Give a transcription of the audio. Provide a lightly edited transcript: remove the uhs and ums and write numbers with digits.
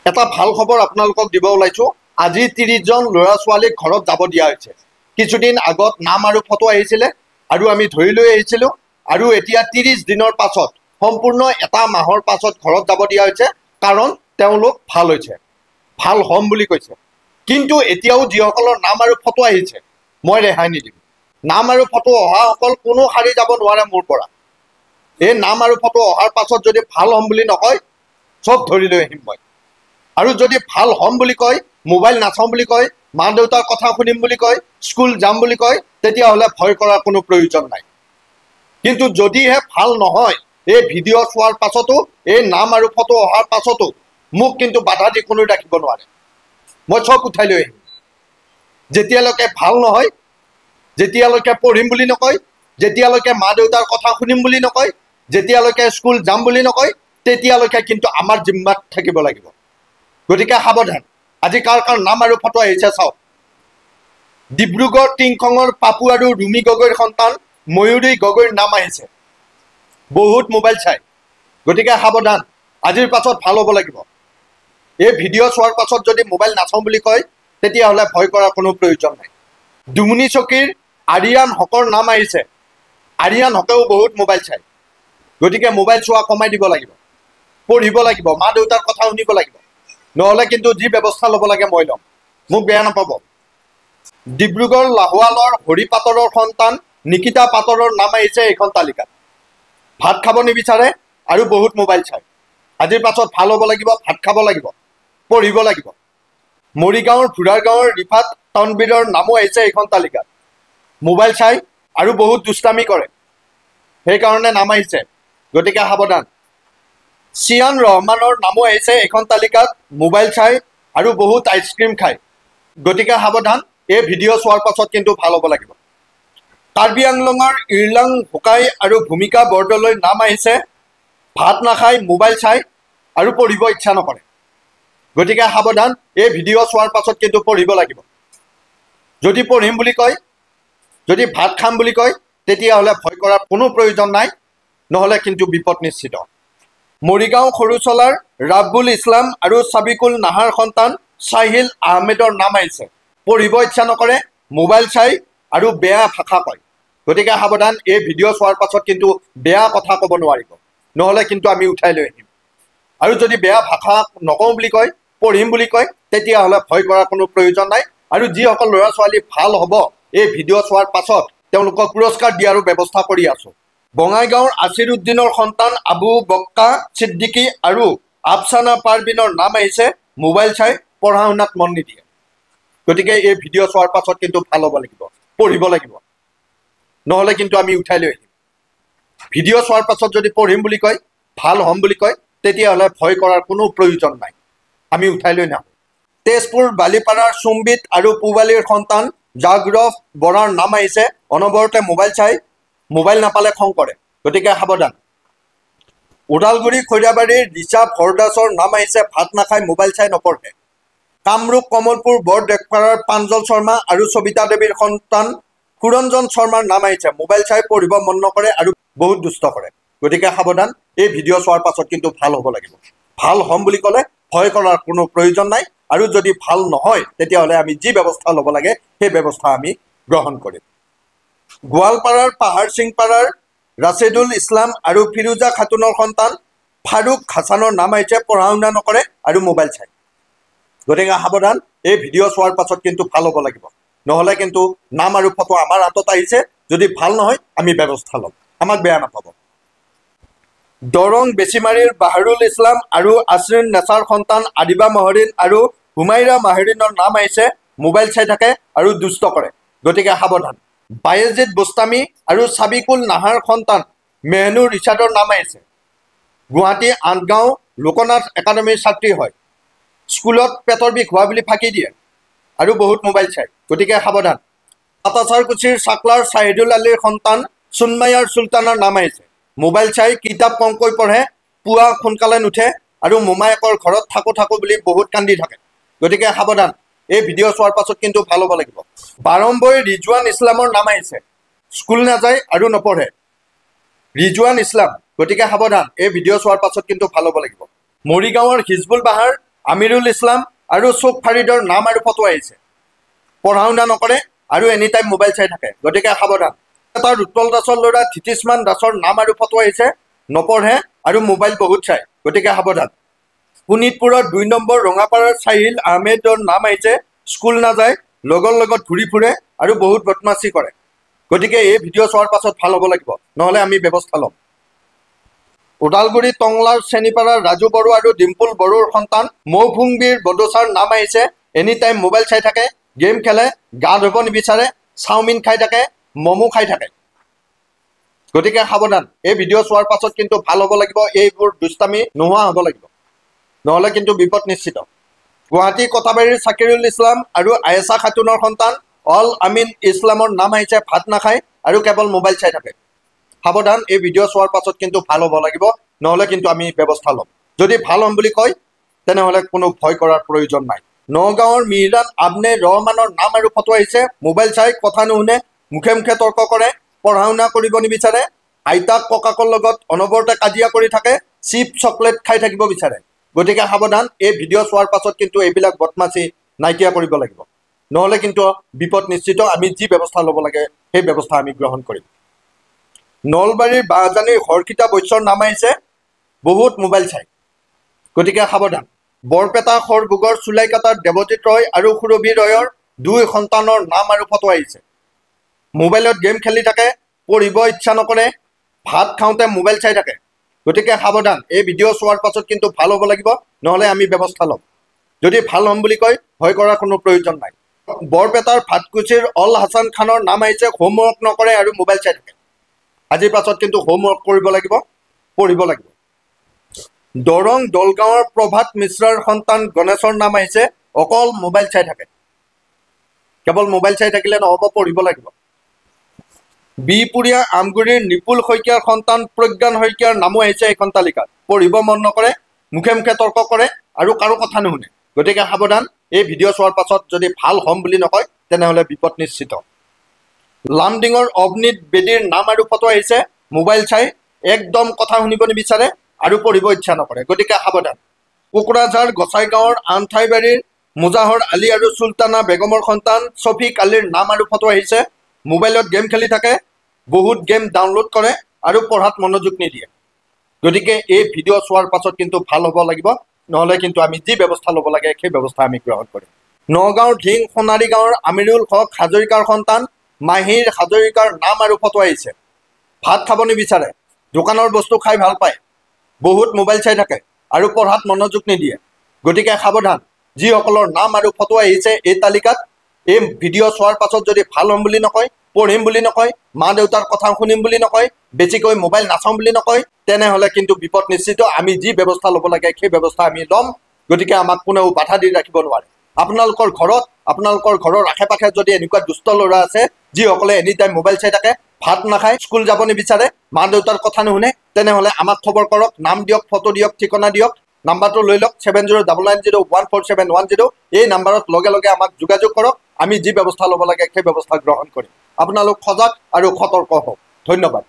এটা ভাল খবৰ আপোনালোকক দিব ওলাইছো। আজি 30 জন ল'ৰা ছোৱালীক ঘৰত যাব দিয়া হৈছে। কিছুদিন আগত নাম আৰু ফটো আহিছিলে আৰু আমি ধৰি লৈ আহিছিলোঁ আৰু এতিয়া 30 দিনৰ পাছত সম্পূৰ্ণ এটা মাহৰ পাছত ঘৰত যাব দিয়া হৈছে, কাৰণ তেওঁলোক ভাল হৈছে, ভাল হ'ম বুলি কৈছে। কিন্তু এতিয়াও যিসকলৰ নাম আৰু ফটো আহিছে মই ৰেহাই নিদিম। নাম আৰু ফটো অহাসকল কোনো সাৰি যাব নোৱাৰে মোৰ পৰা। এই নাম আৰু ফটো অহাৰ পাছত যদি ভাল হ'ম বুলি নকয়, চব ধৰি লৈ আহিম মই। আৰু যদি ভাল হ'ম বুলি কয়, মোবাইল নাচাওঁ বুলি কয়, মা দেউতাৰ কথা শুনিম বুলি কয়, স্কুল যাম বুলি কয়, তেতিয়াহ'লে ভয় কৰাৰ কোনো প্ৰয়োজন নাই। কিন্তু যদিহে ভাল নহয়, এই ভিডিঅ' চোৱাৰ পাছতো, এই নাম আৰু ফটো অহাৰ পাছতো মোক কিন্তু বাধা দি কোনো ৰাখিব নোৱাৰে। মই চব উঠাই লৈ আহিম। যেতিয়ালৈকে ভাল নহয়, যেতিয়ালৈকে পঢ়িম বুলি নকয়, যেতিয়ালৈকে মা দেউতাৰ কথা শুনিম বুলি নকয়, যেতিয়ালৈকে স্কুল যাম বুলি নকয়, তেতিয়ালৈকে কিন্তু আমাৰ জিম্মাত থাকিব লাগিব। গতিকে সাৱধান। আজি কাৰ কাৰ নাম আৰু ফটো আহিছে চাওক। ডিব্ৰুগড় টিংখঙৰ পাপু আৰু ৰুমি গগৈৰ সন্তান ময়ূৰী গগৈৰ নাম আহিছে। বহুত মোবাইল চাই, গতিকে সাৱধান। আজিৰ পাছত ভাল হ'ব লাগিব। এই ভিডিঅ' চোৱাৰ পাছত যদি মোবাইল নাচাওঁ বুলি কয়, তেতিয়াহ'লে ভয় কৰাৰ কোনো প্ৰয়োজন নাই। দুমনি চকীৰ আৰিয়ান হকৰ নাম আহিছে। আৰিয়ান হকেও বহুত মোবাইল চাই, গতিকে মোবাইল চোৱা কমাই দিব লাগিব, পঢ়িব লাগিব, মা দেউতাৰ কথা শুনিব লাগিব। নহ'লে কিন্তু যি ব্যৱস্থা ল'ব লাগে মই ল'ম, মোক বেয়া নাপাব। ডিব্ৰুগড় লাহোৱালৰ হৰি পাটৰৰ সন্তান নিকিতা পাটৰৰ নাম আহিছে এইখন তালিকাত। ভাত খাব নিবিচাৰে আৰু বহুত মোবাইল চাই। আজিৰ পাছত ভাল হ'ব লাগিব, ভাত খাব লাগিব, পঢ়িব লাগিব। মৰিগাঁৱৰ ভুৰাৰ গাঁৱৰ ৰিফাত তনবীৰৰ নামো আহিছে এইখন তালিকাত। মোবাইল চাই আৰু বহুত দুষ্টামি কৰে, সেইকাৰণে নাম আহিছে, গতিকে সাৱধান। চিয়ান ৰহমানৰ নামো আহিছে এইখন তালিকাত। মোবাইল চাই আৰু বহুত আইচক্ৰীম খায়, গতিকে সাৱধান। এই ভিডিঅ' চোৱাৰ পাছত কিন্তু ভাল হ'ব লাগিব। কাৰ্বি আংলঙৰ ইৰলাং হোকাই আৰু ভূমিকা বৰদলৈৰ নাম আহিছে। ভাত নাখায়, মোবাইল চাই আৰু পঢ়িব ইচ্ছা নকৰে, গতিকে সাৱধান। এই ভিডিঅ' চোৱাৰ পাছত কিন্তু পঢ়িব লাগিব। যদি পঢ়িম বুলি কয়, যদি ভাত খাম বুলি কয়, তেতিয়াহ'লে ভয় কৰাৰ কোনো প্ৰয়োজন নাই, নহ'লে কিন্তু বিপদ নিশ্চিত। মৰিগাঁও সৰুচলাৰ ৰাব্বুল ইছলাম আৰু ছাবিকুল নাহাৰ সন্তান ছাহিল আহমেদৰ নাম আহিছে। পঢ়িব ইচ্ছা নকৰে, মোবাইল চাই আৰু বেয়া ভাষা কয়, গতিকে সাৱধান। এই ভিডিঅ' চোৱাৰ পাছত কিন্তু বেয়া কথা ক'ব নোৱাৰিব, নহ'লে কিন্তু আমি উঠাই লৈ আহিম। আৰু যদি বেয়া ভাষা নকওঁ বুলি কয়, পঢ়িম বুলি কয়, তেতিয়াহ'লে ভয় কৰাৰ কোনো প্ৰয়োজন নাই। আৰু যিসকল ল'ৰা ছোৱালী ভাল হ'ব, এই ভিডিঅ' চোৱাৰ পাছত তেওঁলোকক পুৰস্কাৰ দিয়াৰো ব্যৱস্থা কৰি আছোঁ। বঙাইগাঁৱৰ আছিৰ উদ্দিনৰ সন্তান আবু বক্কা ছিদ্দিকী আৰু আফচানা পাৰবিনৰ নাম আহিছে। মোবাইল চাই পঢ়া শুনাত মন নিদিয়ে, গতিকে এই ভিডিঅ' চোৱাৰ পাছত কিন্তু ভাল হ'ব লাগিব, পঢ়িব লাগিব, নহ'লে কিন্তু আমি উঠাই লৈ আহিম। ভিডিঅ' চোৱাৰ পাছত যদি পঢ়িম বুলি কয়, ভাল হ'ম বুলি কয়, তেতিয়াহ'লে ভয় কৰাৰ কোনো প্ৰয়োজন নাই, আমি উঠাই লৈ নাহোঁ। তেজপুৰ বালিপাৰাৰ চুম্বিত আৰু পুবালীৰ সন্তান জাগ্ৰফ বৰাৰ নাম আহিছে। অনবৰতে মোবাইল চাই, মোবাইল নাপালে খং কৰে, গতিকে সাৱধান। ওদালগুৰি খৈৰাবাৰীৰ ৰিচা ভৰদাসৰ নাম আহিছে। ভাত নাখায়, মোবাইল চাই, নপঢ়ে। কামৰূপ কমলপুৰ বৰদেশপাৰাৰ প্ৰাঞ্জল শৰ্মা আৰু সবিতা দেৱীৰ সন্তান সুৰঞ্জন শৰ্মাৰ নাম আহিছে। মোবাইল চাই, পঢ়িব মন নকৰে আৰু বহুত দুষ্ট কৰে, গতিকে সাৱধান। এই ভিডিঅ' চোৱাৰ পাছত কিন্তু ভাল হ'ব লাগিব। ভাল হ'ম বুলি ক'লে ভয় কৰাৰ কোনো প্ৰয়োজন নাই, আৰু যদি ভাল নহয়, তেতিয়াহ'লে আমি যি ব্যৱস্থা ল'ব লাগে সেই ব্যৱস্থা আমি গ্ৰহণ কৰিম। গোৱালপাৰাৰ পাহাৰ সিংপাৰাৰ ৰাছিদুল ইছলাম আৰু ফিৰোজা খাতুনৰ সন্তান ফাৰুক হাছানৰ নাম আহিছে। পঢ়া শুনা নকৰে আৰু মোবাইল চাই, গতিকে সাৱধান। এই ভিডিঅ' চোৱাৰ পাছত কিন্তু ভাল হ'ব লাগিব, নহ'লে কিন্তু নাম আৰু ফটো আমাৰ হাতত আহিছে। যদি ভাল নহয়, আমি ব্যৱস্থা ল'ম, আমাক বেয়া নাপাব। দৰং বেছিমাৰীৰ বাহাৰুল ইছলাম আৰু আছৰিন নেছাৰ সন্তান আদিবা মহৰিন আৰু হুমাইৰা মাহৰিনৰ নাম আহিছে। মোবাইল চাই থাকে আৰু দুষ্ট কৰে, গতিকে সাৱধান। বায়েজিদ বুস্তামী আৰু ছাবিকুল নাহাৰ সন্তান মেহনুৰ ৰিচাদৰ নাম আহিছে। গুৱাহাটী আঠগাঁও লোকনাথ একাডেমীৰ ছাত্ৰী হয়। স্কুলত পেটৰ বিষ হোৱা বুলি ফাঁকি দিয়ে আৰু বহুত মোবাইল চাই, গতিকে সাৱধান। আটাচাৰকুচিৰ চাকলাৰ ছাহিদুল আলীৰ সন্তান চুন্মায়াৰ চুলতানৰ নাম আহিছে। মোবাইল চাই, কিতাপ কমকৈ পঢ়ে, পুৱা সোনকালে নুঠে আৰু মোমায়েকৰ ঘৰত থাকোঁ বুলি বহুত কান্দি থাকে, গতিকে সাৱধান। এই ভিডিঅ' চোৱাৰ পাছত কিন্তু ভাল হ'ব লাগিব। বাৰম্বৈ ৰিজৱান ইছলামৰ নাম আহিছে। স্কুল নাযায় আৰু নপঢ়ে, ৰিজৱান ইছলাম, গতিকে সাৱধান। এই ভিডিঅ' চোৱাৰ পাছত কিন্তু ভাল হ'ব লাগিব। মৰিগাঁৱৰ হিজবুল বাহাৰ আমিৰুল ইছলাম আৰু চুক ফাৰিদৰ নাম আৰু ফটো আহিছে। পঢ়া শুনা নকৰে আৰু এনি টাইম মোবাইল চাই থাকে, গতিকে সাৱধান। এটা উৎপল দাসৰ ল'ৰা ধিতিষ্মান দাসৰ নাম আৰু ফটো আহিছে, নপঢ়ে আৰু মোবাইল বহুত চাই, গতিকে সাৱধান। শোণিতপুৰৰ 2 নম্বৰ ৰঙাপাৰাৰ চাহিল আহমেদৰ নাম আহিছে, স্কুল নাযায়, লগৰ লগত ঘূৰি ফুৰে আৰু বহুত বদমাচি কৰে, গতিকে এই ভিডিঅ' চোৱাৰ পাছত ভাল হ'ব লাগিব, নহ'লে আমি ব্যৱস্থা ল'ম। ওদালগুৰি টংলাৰ চেনিপাৰাৰ ৰাজু বড়ো আৰু ডিম্পুল বড়োৰ সন্তান মৌফুংবীৰ বডোচাৰ নাম আহিছে, এনি টাইম মোবাইল চাই থাকে, গেম খেলে, গা ধুব নিবিচাৰে, চাওমিন খাই থাকে, ম'ম' খাই থাকে, গতিকে সাৱধান। এই ভিডিঅ' চোৱাৰ পাছত কিন্তু ভাল হ'ব লাগিব, এইবোৰ দুষ্টামি নোহোৱা হ'ব লাগিব, নহ'লে কিন্তু বিপদ নিশ্চিত। গুৱাহাটী কটাবাৰীৰ চাকিৰুল ইছলাম আৰু আয়েছা খাতুনৰ সন্তান অল আমিন ইছলামৰ নাম আহিছে, ভাত নাখায় আৰু কেৱল মোবাইল চাই থাকে, সাৱধান। এই ভিডিঅ' চোৱাৰ পাছত কিন্তু ভাল হ'ব লাগিব, নহ'লে কিন্তু আমি ব্যৱস্থা ল'ম। যদি ভাল হ'ম বুলি কয় তেনেহ'লে কোনো ভয় কৰাৰ প্ৰয়োজন নাই। নগাঁৱৰ মিহিৰাণ আবনে ৰহমানৰ নাম আৰু ফটো আহিছে, মোবাইল চাই, কথা নুশুনে, মুখে মুখে তৰ্ক কৰে, পঢ়া শুনা কৰিব নিবিচাৰে, আইতাক ককাকৰ লগত অনবৰতে কাজিয়া কৰি থাকে, চিপ চকলেট খাই থাকিব বিচাৰে, গতিকে সাৱধান। এই ভিডিঅ' চোৱাৰ পাছত কিন্তু এইবিলাক বদমাচি নাইকিয়া কৰিব লাগিব, নহ'লে কিন্তু বিপদ নিশ্চিত। আমি যি ব্যৱস্থা ল'ব লাগে সেই ব্যৱস্থা আমি গ্ৰহণ কৰিম। নলবাৰীৰ বাহজানীৰ হৰ্ষিতা বৈশ্যৰ নাম আহিছে, বহুত মোবাইল চাই, গতিকে সাৱধান। বৰপেটা সৰভোগৰ চুলাইকাটাৰ দেৱজিৎ ৰয় আৰু সুৰভি ৰয়ৰ 2 সন্তানৰ নাম আৰু ফটো আহিছে, মোবাইলত গেম খেলি থাকে, পঢ়িব ইচ্ছা নকৰে, ভাত খাওঁতে মোবাইল চাই থাকে, গতিকে সাৱধান। এই ভিডিঅ' চোৱাৰ পাছত কিন্তু ভাল হ'ব লাগিব, নহ'লে আমি ব্যৱস্থা ল'ম। যদি ভাল হ'ম বুলি কয় ভয় কৰাৰ কোনো প্ৰয়োজন নাই। বৰপেটাৰ ভাটকুছিৰ অল হাছান খানৰ নাম আহিছে, হোমৱৰ্ক নকৰে আৰু মোবাইল চাই থাকে, আজিৰ পাছত কিন্তু হোমৱৰ্ক কৰিব লাগিব, পঢ়িব লাগিব। দৰং দলগাঁৱৰ প্ৰভাত মিশ্ৰাৰ সন্তান গণেশৰ নাম আহিছে, অকল মোবাইল চাই থাকে, কেৱল মোবাইল চাই থাকিলে নহ'ব, পঢ়িব লাগিব। বিপুৰীয়া আমগুৰিৰ নিপুল শইকীয়াৰ সন্তান প্ৰজ্ঞান শইকীয়াৰ নামো আহিছে এইখন তালিকাত, পঢ়িব মন নকৰে, মুখে মুখে তৰ্ক কৰে আৰু কাৰো কথা নুশুনে, গতিকে সাৱধান। এই ভিডিঅ' চোৱাৰ পাছত যদি ভাল হ'ম বুলি নকয় তেনেহ'লে বিপদ নিশ্চিত। লামডিঙৰ অৱনীত বেদীৰ নাম আৰু ফটো আহিছে, মোবাইল চাই, একদম কথা শুনিব নিবিচাৰে আৰু পঢ়িব ইচ্ছা নকৰে, গতিকে সাৱধান। কোকৰাঝাৰ গোচাইগাঁৱৰ আনঠাইবাৰীৰ মুজাহৰ আলী আৰু চুলতানা বেগমৰ সন্তান ছফিক আলীৰ নাম আৰু ফটো আহিছে, মোবাইলত গেম খেলি থাকে, বহুত গেম ডাউনলোড কৰে আৰু পঢ়াত মনোযোগ নিদিয়ে, গতিকে এই ভিডিঅ' চোৱাৰ পাছত কিন্তু ভাল হ'ব লাগিব, নহ'লে কিন্তু আমি যি ব্যৱস্থা ল'ব লাগে সেই ব্যৱস্থা আমি গ্ৰহণ কৰিম। নগাঁৱৰ ঢিং সোণাৰী গাঁৱৰ আমিৰুল হক হাজৰিকাৰ সন্তান মাহিৰ হাজৰিকাৰ নাম আৰু ফটো আহিছে, ভাত খাব নিবিচাৰে, দোকানৰ বস্তু খাই ভাল পায়, বহুত মোবাইল চাই থাকে আৰু পঢ়াত মনোযোগ নিদিয়ে, গতিকে সাৱধান। যিসকলৰ নাম আৰু ফটো আহিছে এই তালিকাত, এই ভিডিঅ' চোৱাৰ পাছত যদি ভাল হ'ম বুলি নকয়, পঢ়িম বুলি নকয়, মা দেউতাৰ কথা শুনিম বুলি নকয়, বেছিকৈ মোবাইল নাচাম বুলি নকয়, তেনেহ'লে কিন্তু বিপদ নিশ্চিত। আমি যি ব্যৱস্থা ল'ব লাগে সেই ব্যৱস্থা আমি ল'ম, গতিকে আমাক কোনেও বাধা দি ৰাখিব নোৱাৰে। আপোনালোকৰ ঘৰত, আপোনালোকৰ ঘৰৰ আশে পাশে যদি এনেকুৱা দুষ্ট ল'ৰা আছে যিসকলে এনি টাইম মোবাইল চাই থাকে, ভাত নাখায়, স্কুল যাব নিবিচাৰে, মা দেউতাৰ কথা নুশুনে, তেনেহ'লে আমাক খবৰ কৰক, নাম দিয়ক, ফটো দিয়ক, ঠিকনা দিয়ক, নাম্বাৰটো লৈ লওক 7099014710, এই নাম্বাৰত লগে লগে আমাক যোগাযোগ কৰক, আমি যি ব্যৱস্থা ল'ব লাগে সেই ব্যৱস্থা গ্ৰহণ কৰিম। আপোনালোক সজাগ আৰু সতৰ্ক হওক। ধন্যবাদ।